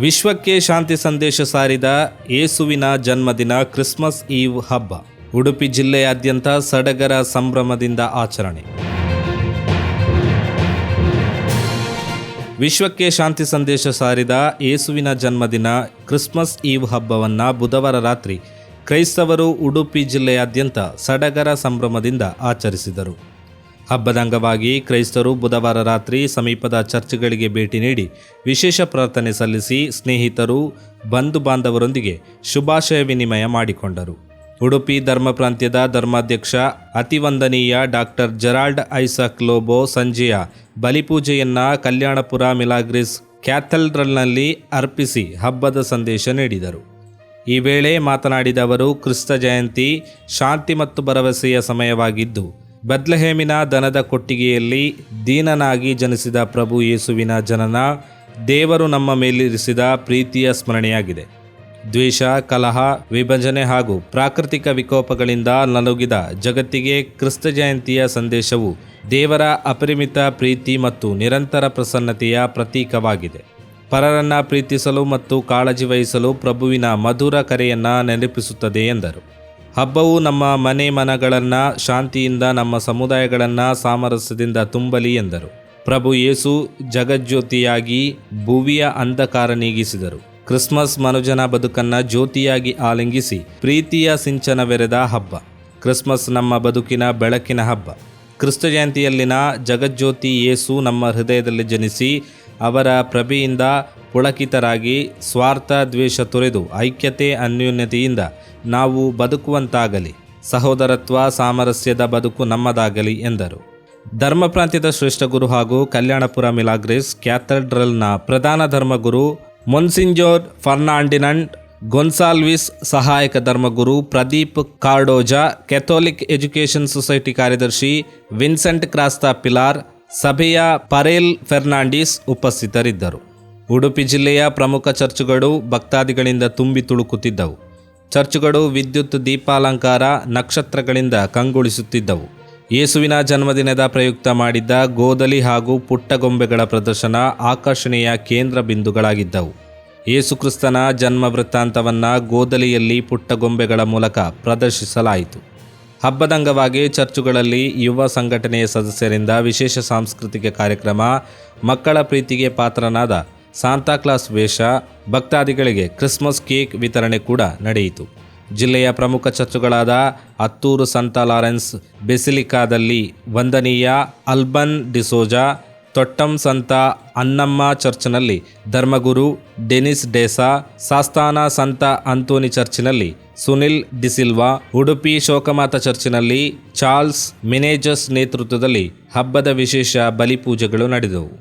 ವಿಶ್ವಕ್ಕೆ ಶಾಂತಿ ಸಂದೇಶ ಸಾರಿದ ಯೇಸುವಿನ ಜನ್ಮದಿನ ಕ್ರಿಸ್ಮಸ್ ಈವ್ ಹಬ್ಬ ಉಡುಪಿ ಜಿಲ್ಲೆಯಾದ್ಯಂತ ಸಡಗರ ಸಂಭ್ರಮದಿಂದ ಆಚರಣೆ. ವಿಶ್ವಕ್ಕೆ ಶಾಂತಿ ಸಂದೇಶ ಸಾರಿದ ಯೇಸುವಿನ ಜನ್ಮದಿನ ಕ್ರಿಸ್ಮಸ್ ಈವ್ ಹಬ್ಬವನ್ನು ಬುಧವಾರ ರಾತ್ರಿ ಕ್ರೈಸ್ತವರು ಉಡುಪಿ ಜಿಲ್ಲೆಯಾದ್ಯಂತ ಸಡಗರ ಸಂಭ್ರಮದಿಂದ ಆಚರಿಸಿದರು. ಹಬ್ಬದ ಅಂಗವಾಗಿ ಕ್ರೈಸ್ತರು ಬುಧವಾರ ರಾತ್ರಿ ಸಮೀಪದ ಚರ್ಚ್ಗಳಿಗೆ ಭೇಟಿ ನೀಡಿ ವಿಶೇಷ ಪ್ರಾರ್ಥನೆ ಸಲ್ಲಿಸಿ ಸ್ನೇಹಿತರು ಬಂಧು ಬಾಂಧವರೊಂದಿಗೆ ಶುಭಾಶಯ ವಿನಿಮಯ ಮಾಡಿಕೊಂಡರು. ಉಡುಪಿ ಧರ್ಮ ಪ್ರಾಂತ್ಯದ ಧರ್ಮಾಧ್ಯಕ್ಷ ಅತಿವಂದನೀಯ ಡಾಕ್ಟರ್ ಜೆರಾಲ್ಡ್ ಐಸಾಕ್ ಲೋಬೋ ಸಂಜೆಯ ಬಲಿಪೂಜೆಯನ್ನು ಕಲ್ಯಾಣಪುರ ಮಿಲಾಗ್ರಿಸ್ ಕ್ಯಾಥೆಡ್ರಲ್ನಲ್ಲಿ ಅರ್ಪಿಸಿ ಹಬ್ಬದ ಸಂದೇಶ ನೀಡಿದರು. ಈ ವೇಳೆ ಮಾತನಾಡಿದ ಅವರು, ಕ್ರಿಸ್ತ ಜಯಂತಿ ಶಾಂತಿ ಮತ್ತು ಭರವಸೆಯ ಸಮಯವಾಗಿದ್ದು, ಬೆತ್ಲೆಹೇಮಿನ ದನದ ಕೊಟ್ಟಿಗೆಯಲ್ಲಿ ದೀನನಾಗಿ ಜನಿಸಿದ ಪ್ರಭು ಯೇಸುವಿನ ಜನನ ದೇವರು ನಮ್ಮ ಮೇಲಿರಿಸಿದ ಪ್ರೀತಿಯ ಸ್ಮರಣೆಯಾಗಿದೆ. ದ್ವೇಷ, ಕಲಹ, ವಿಭಜನೆ ಹಾಗೂ ಪ್ರಾಕೃತಿಕ ವಿಕೋಪಗಳಿಂದ ನಲುಗಿದ ಜಗತ್ತಿಗೆ ಕ್ರಿಸ್ತ ಜಯಂತಿಯ ಸಂದೇಶವು ದೇವರ ಅಪರಿಮಿತ ಪ್ರೀತಿ ಮತ್ತು ನಿರಂತರ ಪ್ರಸನ್ನತೆಯ ಪ್ರತೀಕವಾಗಿದೆ. ಪರರನ್ನು ಪ್ರೀತಿಸಲು ಮತ್ತು ಕಾಳಜಿ ವಹಿಸಲು ಪ್ರಭುವಿನ ಮಧುರ ಕರೆಯನ್ನು ನೆನಪಿಸುತ್ತದೆ ಎಂದರು. ಹಬ್ಬವು ನಮ್ಮ ಮನೆಗಳನ್ನು ಶಾಂತಿಯಿಂದ, ನಮ್ಮ ಸಮುದಾಯಗಳನ್ನು ಸಾಮರಸ್ಯದಿಂದ ತುಂಬಲಿ ಎಂದರು. ಪ್ರಭು ಯೇಸು ಜಗಜ್ಯೋತಿಯಾಗಿ ಭುವಿಯ ಅಂಧಕಾರ ನೀಗಿಸಿದರು. ಕ್ರಿಸ್ಮಸ್ ಮನುಜನ ಬದುಕನ್ನು ಜ್ಯೋತಿಯಾಗಿ ಆಲಿಂಗಿಸಿ ಪ್ರೀತಿಯ ಸಿಂಚನವೆರೆದ ಹಬ್ಬ. ಕ್ರಿಸ್ಮಸ್ ನಮ್ಮ ಬದುಕಿನ ಬೆಳಕಿನ ಹಬ್ಬ. ಕ್ರಿಸ್ತ ಜಯಂತಿಯಲ್ಲಿನ ಜಗಜ್ಯೋತಿ ಯೇಸು ನಮ್ಮ ಹೃದಯದಲ್ಲಿ ಜನಿಸಿ ಅವರ ಪ್ರಭೆಯಿಂದ ಪುಳಕಿತರಾಗಿ ಸ್ವಾರ್ಥ ದ್ವೇಷ ತೊರೆದು ಐಕ್ಯತೆ ಅನ್ಯೋನ್ಯತೆಯಿಂದ ನಾವು ಬದುಕುವಂತಾಗಲಿ. ಸಹೋದರತ್ವ ಸಾಮರಸ್ಯದ ಬದುಕು ನಮ್ಮದಾಗಲಿ ಎಂದರು. ಧರ್ಮ ಪ್ರಾಂತ್ಯದ ಶ್ರೇಷ್ಠ ಗುರು ಹಾಗೂ ಕಲ್ಯಾಣಪುರ ಮಿಲಾಗ್ರಿಸ್ ಕ್ಯಾಥೆಡ್ರಲ್ನ ಪ್ರಧಾನ ಧರ್ಮಗುರು ಮೊನ್ಸಿಂಜೋರ್ ಫರ್ನಾಂಡಿನಂಡ್ ಗೊನ್ಸಾಲ್ವಿಸ್, ಸಹಾಯಕ ಧರ್ಮಗುರು ಪ್ರದೀಪ್ ಕಾರ್ಡೋಜಾ, ಕೆಥೋಲಿಕ್ ಎಜುಕೇಷನ್ ಸೊಸೈಟಿ ಕಾರ್ಯದರ್ಶಿ ವಿನ್ಸೆಂಟ್ ಕ್ರಾಸ್ತಾ ಪಿಲಾರ್, ಸಭೆಯ ಪರೇಲ್ ಫೆರ್ನಾಂಡಿಸ್ ಉಪಸ್ಥಿತರಿದ್ದರು. ಉಡುಪಿ ಜಿಲ್ಲೆಯ ಪ್ರಮುಖ ಚರ್ಚುಗಳು ಭಕ್ತಾದಿಗಳಿಂದ ತುಂಬಿ ತುಳುಕುತ್ತಿದ್ದವು. ಚರ್ಚುಗಳು ವಿದ್ಯುತ್ ದೀಪಾಲಂಕಾರ, ನಕ್ಷತ್ರಗಳಿಂದ ಕಂಗೊಳಿಸುತ್ತಿದ್ದವು. ಯೇಸುವಿನ ಜನ್ಮದಿನದ ಪ್ರಯುಕ್ತ ಮಾಡಿದ್ದ ಗೋದಲಿ ಹಾಗೂ ಪುಟ್ಟಗೊಂಬೆಗಳ ಪ್ರದರ್ಶನ ಆಕರ್ಷಣೆಯ ಕೇಂದ್ರ ಬಿಂದುಗಳಾಗಿದ್ದವು. ಯೇಸುಕ್ರಿಸ್ತನ ಜನ್ಮ ವೃತ್ತಾಂತವನ್ನು ಗೋದಲಿಯಲ್ಲಿ ಪುಟ್ಟಗೊಂಬೆಗಳ ಮೂಲಕ ಪ್ರದರ್ಶಿಸಲಾಯಿತು. ಹಬ್ಬದ ಅಂಗವಾಗಿ ಚರ್ಚುಗಳಲ್ಲಿ ಯುವ ಸಂಘಟನೆಯ ಸದಸ್ಯರಿಂದ ವಿಶೇಷ ಸಾಂಸ್ಕೃತಿಕ ಕಾರ್ಯಕ್ರಮ, ಮಕ್ಕಳ ಪ್ರೀತಿಗೆ ಪಾತ್ರನಾದ ಸಾಂತಾಕ್ಲಾಸ್ ವೇಷ, ಭಕ್ತಾದಿಗಳಿಗೆ ಕ್ರಿಸ್ಮಸ್ ಕೇಕ್ ವಿತರಣೆ ಕೂಡ ನಡೆಯಿತು. ಜಿಲ್ಲೆಯ ಪ್ರಮುಖ ಚರ್ಚುಗಳಾದ ಹತ್ತೂರು ಸಂತ ಲಾರೆನ್ಸ್ ಬೆಸಿಲಿಕಾದಲ್ಲಿ ವಂದನೀಯ ಅಲ್ಬನ್ ಡಿಸೋಜಾ, ತೊಟ್ಟಂ ಸಂತ ಅನ್ನಮ್ಮ ಚರ್ಚ್ನಲ್ಲಿ ಧರ್ಮಗುರು ಡೆನಿಸ್ ಡೇಸಾ, ಸಾಸ್ತಾನ ಸಂತ ಅಂತೋನಿ ಚರ್ಚಿನಲ್ಲಿ ಸುನಿಲ್ ಡಿಸಿಲ್ವಾ, ಉಡುಪಿ ಶೋಕಮಾತ ಚರ್ಚಿನಲ್ಲಿ ಚಾರ್ಲ್ಸ್ ಮಿನೇಜಸ್ ನೇತೃತ್ವದಲ್ಲಿ ಹಬ್ಬದ ವಿಶೇಷ ಬಲಿಪೂಜೆಗಳು ನಡೆದವು.